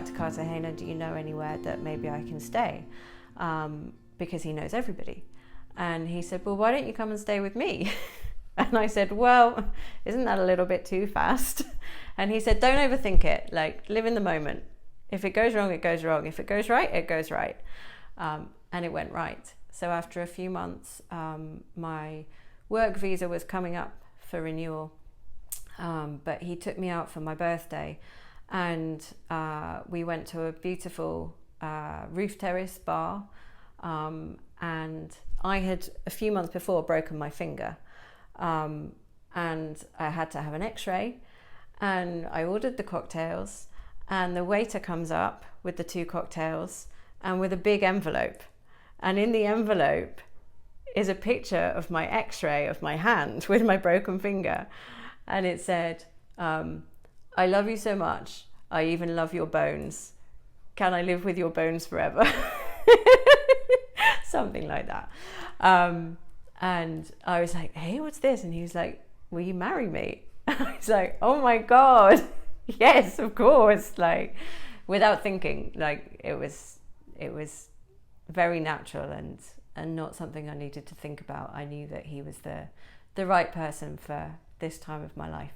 back to Cartagena, do you know anywhere that maybe I can stay? Because he knows everybody. And he said, well, why don't you come and stay with me? And I said, well, isn't that a little bit too fast? And he said, don't overthink it, like live in the moment. If it goes wrong, it goes wrong. If it goes right, it goes right. And it went right. So after a few months, my work visa was coming up for renewal. But he took me out for my birthday, and we went to a beautiful roof terrace bar. And I had a few months before broken my finger. And I had to have an x-ray, and I ordered the cocktails, and the waiter comes up with the 2 cocktails and with a big envelope, and in the envelope is a picture of my x-ray of my hand with my broken finger, and it said, I love you so much, I even love your bones, can I live with your bones forever? Something like that. And I was like, hey, what's this? And he was like, will you marry me? I was like, oh my God, yes, of course. Like, without thinking, like it was very natural and not something I needed to think about. I knew that he was the right person for this time of my life.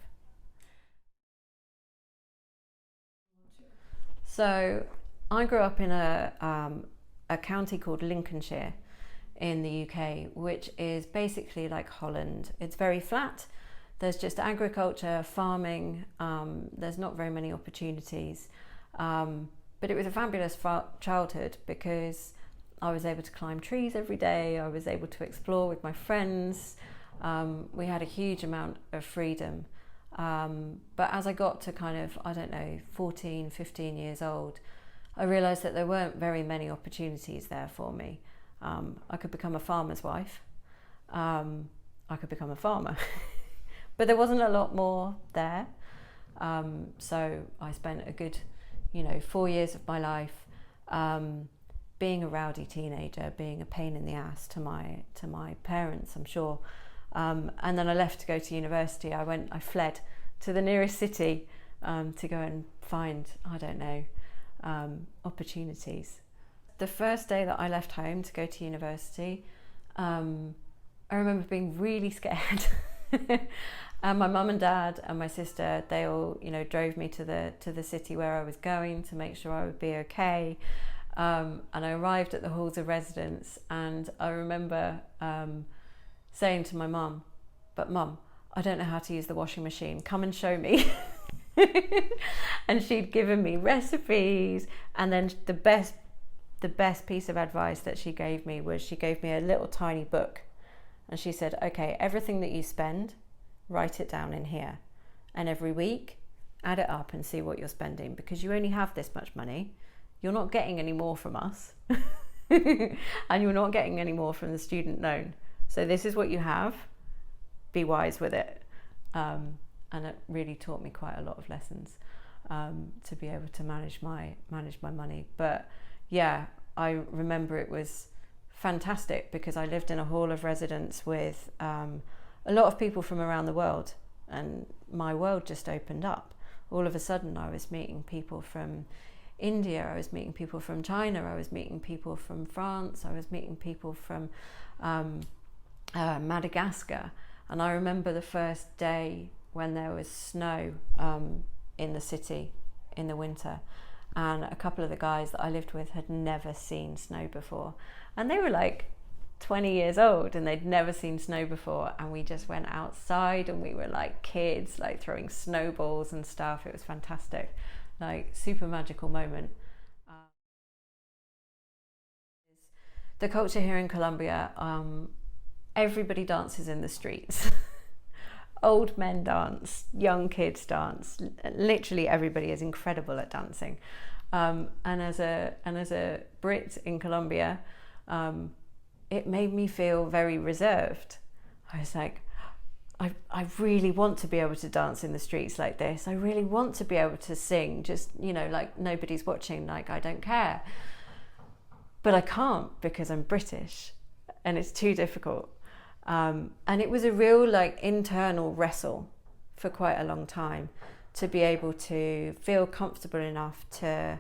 So I grew up in a county called Lincolnshire in the UK, which is basically like Holland. It's very flat. There's just agriculture, farming. There's not very many opportunities. But it was a fabulous childhood because I was able to climb trees every day. I was able to explore with my friends. We had a huge amount of freedom. But as I got to kind of, 14, 15 years old, I realised that there weren't very many opportunities there for me. I could become a farmer's wife. I could become a farmer. But there wasn't a lot more there. So I spent a good, 4 years of my life being a rowdy teenager, being a pain in the ass to my parents, I'm sure. And then I left to go to university. I fled to the nearest city to go and find, opportunities. The first day that I left home to go to university, I remember being really scared. And my mum and dad and my sister, they all, drove me to the city where I was going to make sure I would be okay. And I arrived at the halls of residence, and I remember saying to my mum, but Mum, I don't know how to use the washing machine, come and show me. And she'd given me recipes, and then the best piece of advice that she gave me was she gave me a little tiny book, and she said, okay, everything that you spend, write it down in here, and every week add it up and see what you're spending, because you only have this much money. You're not getting any more from us and you're not getting any more from the student loan, so this is what you have, be wise with it. And it really taught me quite a lot of lessons to be able to manage my money. But yeah, I remember it was fantastic because I lived in a hall of residence with a lot of people from around the world, and my world just opened up. All of a sudden I was meeting people from India, I was meeting people from China, I was meeting people from France, I was meeting people from Madagascar. And I remember the first day when there was snow in the city in the winter, and a couple of the guys that I lived with had never seen snow before, and they were like 20 years old and they'd never seen snow before, and we just went outside and we were like kids, like throwing snowballs and stuff. It was fantastic, like super magical moment. The culture here in Colombia, everybody dances in the streets. Old men dance, young kids dance. Literally everybody is incredible at dancing. And as a Brit in Colombia, it made me feel very reserved. I was like, I really want to be able to dance in the streets like this. I really want to be able to sing, just, like nobody's watching, like I don't care. But I can't because I'm British and it's too difficult. And it was a real internal wrestle for quite a long time to be able to feel comfortable enough to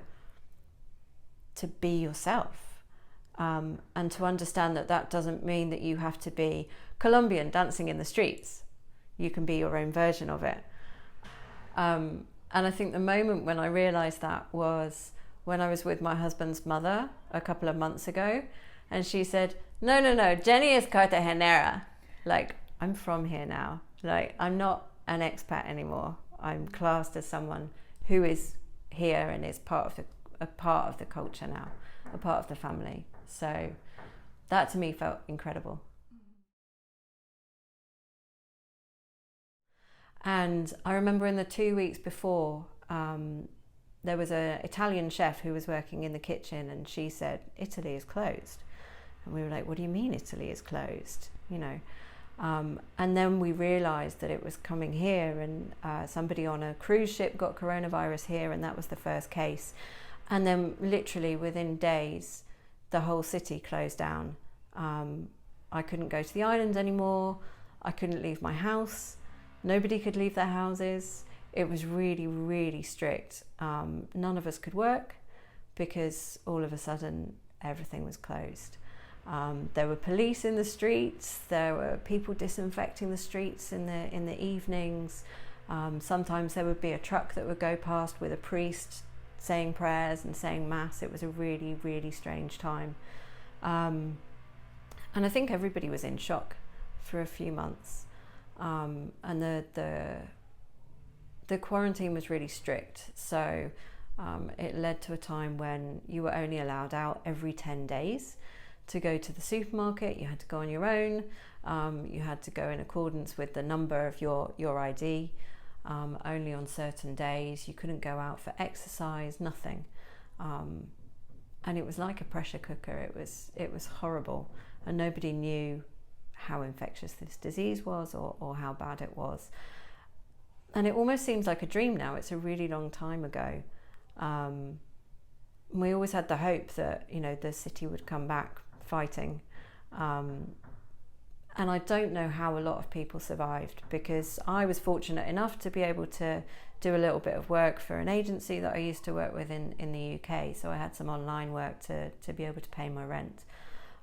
to be yourself, and to understand that that doesn't mean that you have to be Colombian dancing in the streets. You can be your own version of it. And I think the moment when I realized that was when I was with my husband's mother a couple of months ago, and she said, no, Jenny is Cartagenera. Like, I'm from here now. Like, I'm not an expat anymore. I'm classed as someone who is here and is a part of the culture now, a part of the family. So that to me felt incredible. And I remember in the 2 weeks before, there was an Italian chef who was working in the kitchen, and she said, Italy is closed. And we were like, what do you mean Italy is closed? And then we realized that it was coming here, and somebody on a cruise ship got coronavirus here, and that was the first case. And then literally within days, the whole city closed down. I couldn't go to the island anymore. I couldn't leave my house. Nobody could leave their houses. It was really, really strict. None of us could work because all of a sudden everything was closed. There were police in the streets. There were people disinfecting the streets in the evenings. Sometimes there would be a truck that would go past with a priest saying prayers and saying mass. It was a really, really strange time. And I think everybody was in shock for a few months. And the quarantine was really strict. So it led to a time when you were only allowed out every 10 days to go to the supermarket. You had to go on your own. You had to go in accordance with the number of your ID. Only on certain days. You couldn't go out for exercise, nothing. And it was like a pressure cooker. It was horrible, and nobody knew how infectious this disease was or how bad it was. And it almost seems like a dream now. It's a really long time ago. We always had the hope that, the city would come back fighting. And I don't know how a lot of people survived, because I was fortunate enough to be able to do a little bit of work for an agency that I used to work with in the UK. So I had some online work to be able to pay my rent.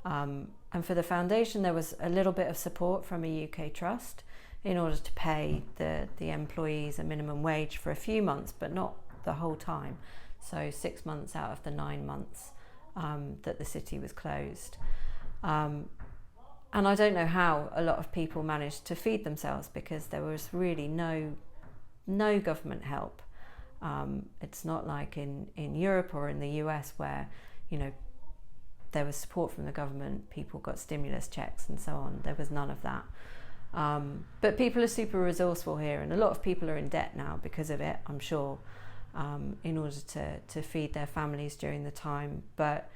And for the foundation, there was a little bit of support from a UK trust in order to pay the employees a minimum wage for a few months, but not the whole time. So 6 months out of the 9 months that the city was closed. And I don't know how a lot of people managed to feed themselves, because there was really no government help. It's not like in Europe or in the US where, there was support from the government, people got stimulus checks and so on. There was none of that. But people are super resourceful here, and a lot of people are in debt now because of it, I'm sure, in order to feed their families during the time. But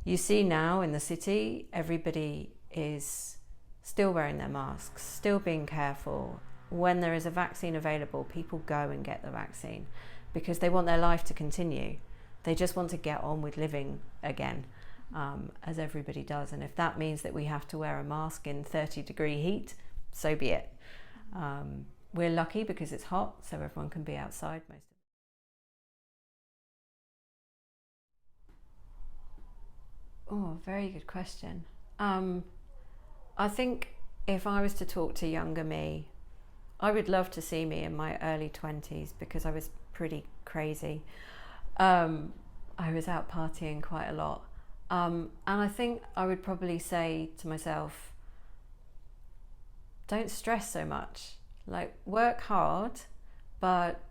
you see now in the city, everybody is still wearing their masks, still being careful. When there is a vaccine available, people go and get the vaccine because they want their life to continue. They just want to get on with living again, as everybody does. And if that means that we have to wear a mask in 30-degree heat, so be it. We're lucky because it's hot, so everyone can be outside most of the time. Oh, very good question. I think if I was to talk to younger me, I would love to see me in my early 20s, because I was pretty crazy. I was out partying quite a lot. And I think I would probably say to myself, don't stress so much. Like, work hard, but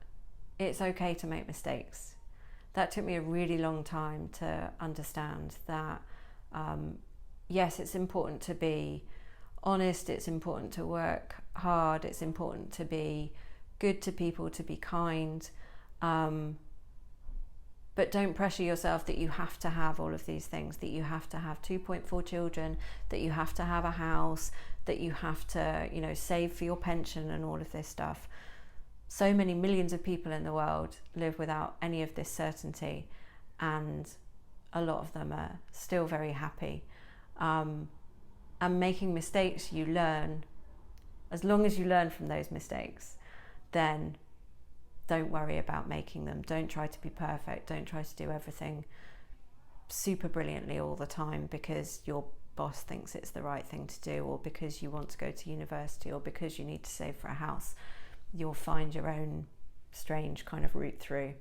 it's okay to make mistakes. That took me a really long time to understand that, yes, it's important to be honest, it's important to work hard, it's important to be good to people, to be kind, but don't pressure yourself that you have to have all of these things, that you have to have 2.4 children, that you have to have a house, that you have to, save for your pension and all of this stuff. So many millions of people in the world live without any of this certainty, and a lot of them are still very happy. And making mistakes, you learn. As long as you learn from those mistakes, then don't worry about making them. Don't try to be perfect. Don't try to do everything super brilliantly all the time because your boss thinks it's the right thing to do, or because you want to go to university, or because you need to save for a house. You'll find your own strange kind of route through.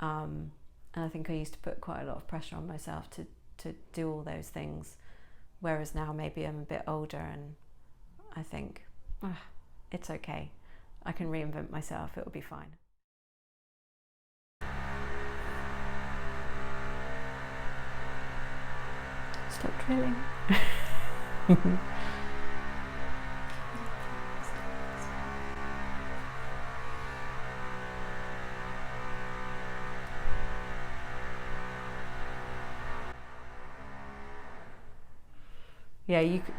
And I think I used to put quite a lot of pressure on myself to do all those things, whereas now maybe I'm a bit older and I think, it's okay, I can reinvent myself, it'll be fine. Stop drilling. Yeah, you could.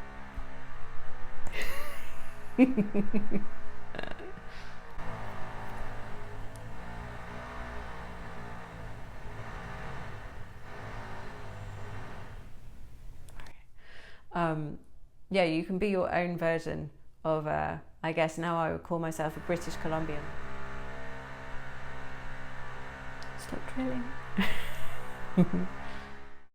Yeah, you can be your own version of, I guess now I would call myself a British Colombian. Stop drilling.